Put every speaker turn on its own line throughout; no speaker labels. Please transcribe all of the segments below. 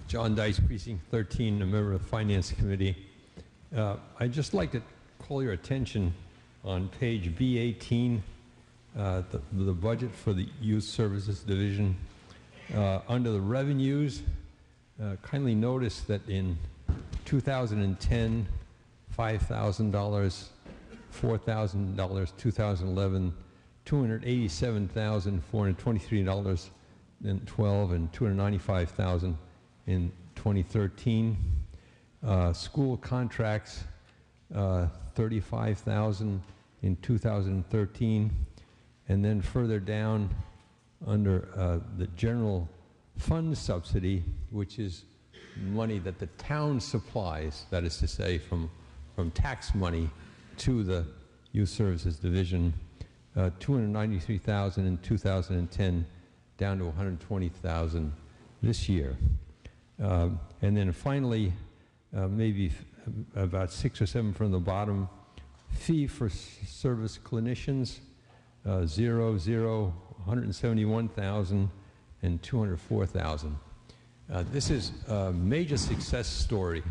John Dyest, Precinct 13, a member of the Finance Committee. I'd just like to call your attention on page B18, the budget for the Youth Services Division. Under the revenues, kindly notice that in 2010, $5,000, $4,000, 2011, $287,423 in 12, and $295,000 in 2013. School contracts, $35,000 in 2013, and then further down under the general fund subsidy, which is money that the town supplies, that is to say from tax money to the Youth Services Division, $293,000 in 2010, down to $120,000 this year. And then finally, maybe about 6 or 7 from the bottom, fee for service clinicians, 171,000 and 204,000. This is a major success story,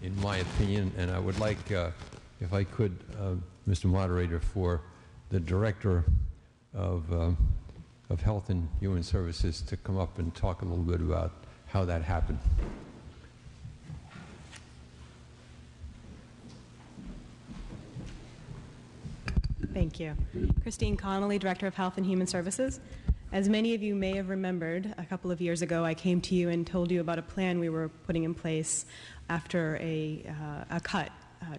in my opinion, and I would like, if I could, Mr. Moderator, for the Director of Health and Human Services to come up and talk a little bit about how that happened.
Thank you. Christine Connolly, Director of Health and Human Services. As many of you may have remembered, a couple of years ago I came to you and told you about a plan we were putting in place after a cut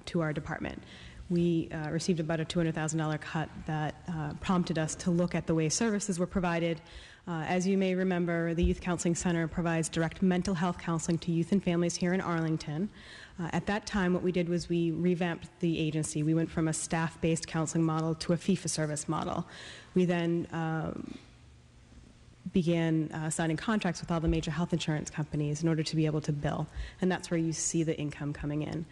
to our department. We received about a $200,000 cut that prompted us to look at the way services were provided. As you may remember, the Youth Counseling Center provides direct mental health counseling to youth and families here in Arlington. At that time, what we did was we revamped the agency. We went from a staff-based counseling model to a fee-for-service model. We then began signing contracts with all the major health insurance companies in order to be able to bill, and that's where you see the income coming in.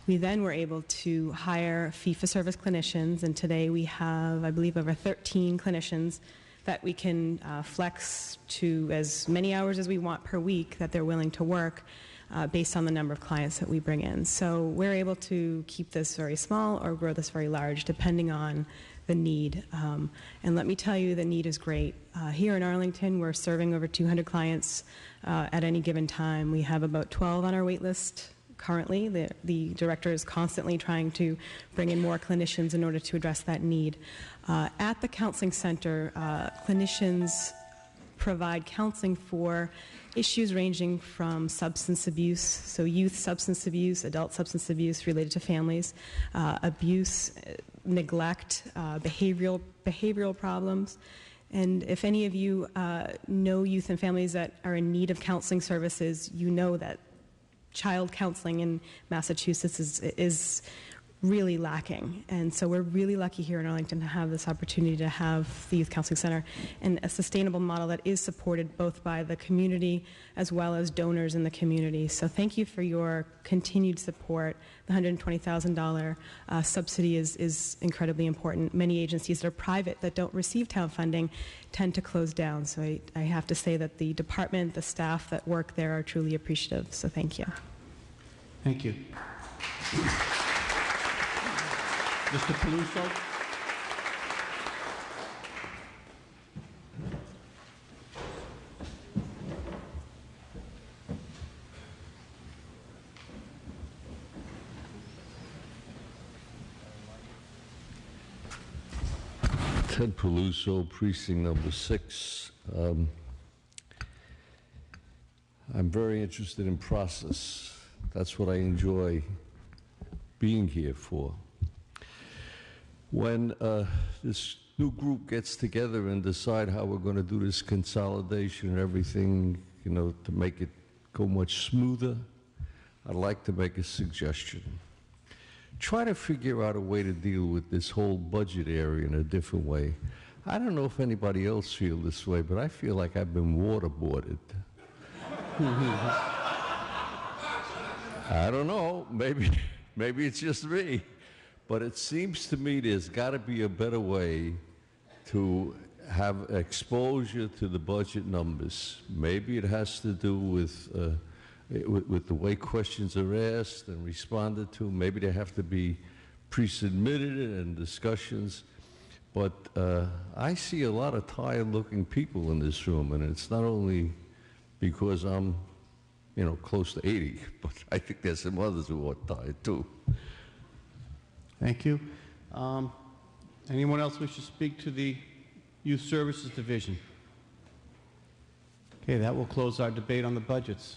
We then were able to hire fee-for-service clinicians, and today we have, I believe, over 13 clinicians that we can flex to as many hours as we want per week that they're willing to work based on the number of clients that we bring in. So we're able to keep this very small or grow this very large depending on the need. And let me tell you, the need is great. Here in Arlington, we're serving over 200 clients at any given time. We have about 12 on our wait list currently. The director is constantly trying to bring in more clinicians in order to address that need. At the counseling center, clinicians provide counseling for issues ranging from substance abuse, so youth substance abuse, adult substance abuse related to families, abuse, neglect, behavioral problems. And if any of you know youth and families that are in need of counseling services, you know that child counseling in Massachusetts is really lacking. And so we're really lucky here in Arlington to have this opportunity to have the Youth Counseling Center and a sustainable model that is supported both by the community as well as donors in the community. So thank you for your continued support. The $120,000 subsidy is incredibly important. Many agencies that are private that don't receive town funding tend to close down. So I have to say that the department, the staff that work there are truly appreciative. So thank you.
Thank you. Mr. Peluso?
Ted Peluso, precinct number 6. I'm very interested in process. That's what I enjoy being here for. When this new group gets together and decide how we're going to do this consolidation and everything, you know, to make it go much smoother, I'd like to make a suggestion. Try to figure out a way to deal with this whole budget area in a different way. I don't know if anybody else feels this way, but I feel like I've been waterboarded. I don't know, maybe it's just me. But it seems to me there's got to be a better way to have exposure to the budget numbers. Maybe it has to do with the way questions are asked and responded to. Maybe they have to be pre-submitted and discussions. But I see a lot of tired-looking people in this room, and it's not only because I'm, close to 80, but I think there's some others who are tired too.
Thank you. Anyone else wish to speak to the Youth Services Division? Okay, that will close our debate on the budgets.